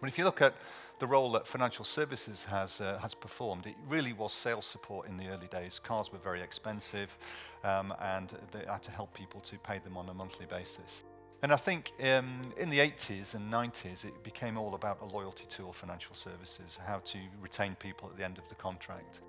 But if you look at the role that financial services has performed, it really was sales support in the early days. Cars were very expensive, and they had to help people to pay them on a monthly basis. And I think in the 80s and 90s, it became all about a loyalty tool, financial services, how to retain people at the end of the contract.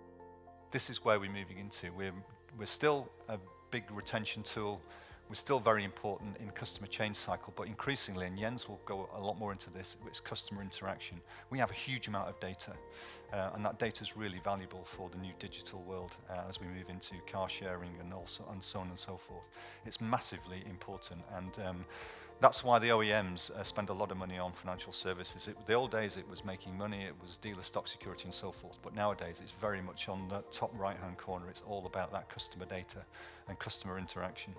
This is where we're moving into. We're still a big retention tool. We're still very important in customer change cycle, but increasingly, and Jens will go a lot more into this, it's customer interaction. We have a huge amount of data, and that data is really valuable for the new digital world as we move into car sharing and so on and so forth. It's massively important, and that's why the OEMs spend a lot of money on financial services. The old days it was making money, it was dealer stock security and so forth, but nowadays it's very much on the top right-hand corner. It's all about that customer data and customer interaction.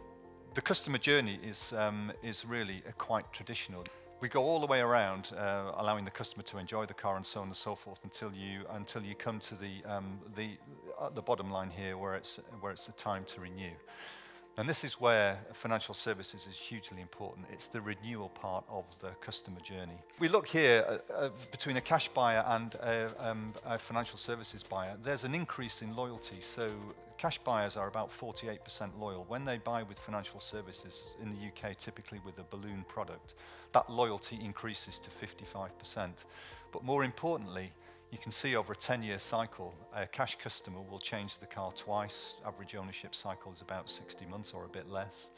The customer journey is really quite traditional. We go all the way around, allowing the customer to enjoy the car and so on and so forth until you come to the bottom line here, where it's the time to renew. And this is where financial services is hugely important. It's the renewal part of the customer journey. We look here between a cash buyer and a financial services buyer. There's an increase in loyalty. So cash buyers are about 48% loyal. When they buy with financial services in the UK, typically with a balloon product, that loyalty increases to 55%. But more importantly, you can see over a 10-year cycle, a cash customer will change the car twice. Average ownership cycle is about 60 months or a bit less.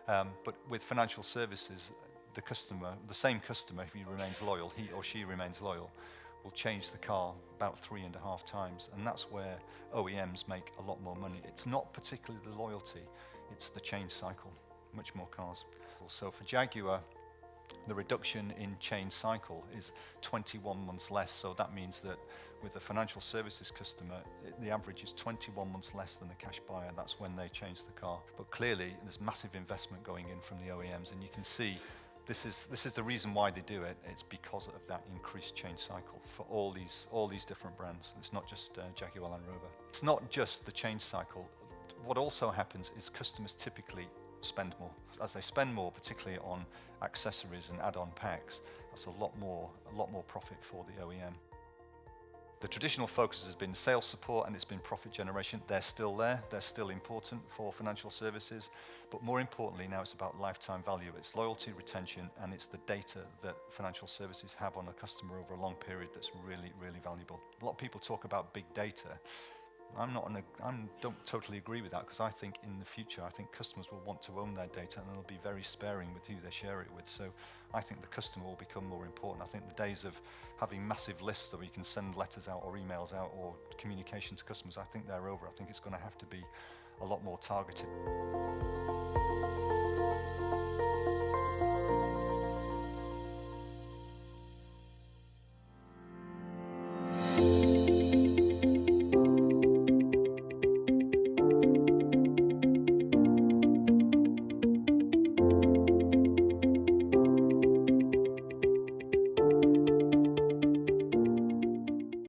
But with financial services, the same customer, if he remains loyal, he or she remains loyal, will change the car about 3.5 times. And that's where OEMs make a lot more money. It's not particularly the loyalty, it's the change cycle, much more cars. So for Jaguar, the reduction in change cycle is 21 months less. So that means that with a financial services customer, the average is 21 months less than the cash buyer. That's when they change the car. But clearly, there's massive investment going in from the OEMs, and you can see this is the reason why they do it. It's because of that increased change cycle for all these different brands. It's not just Jaguar Land Rover. It's not just the change cycle. What also happens is customers typically spend more. As they spend more, particularly on accessories and add-on packs, that's a lot more profit for the OEM. The traditional focus has been sales support and it's been profit generation. They're still there, they're still important for financial services, but more importantly now it's about lifetime value. It's loyalty, retention, and it's the data that financial services have on a customer over a long period that's really, really valuable. A lot of people talk about big data. I don't totally agree with that, because I think in the future, I think customers will want to own their data and they'll be very sparing with who they share it with. So I think the customer will become more important. I think the days of having massive lists where you can send letters out or emails out or communication to customers, I think they're over. I think it's going to have to be a lot more targeted.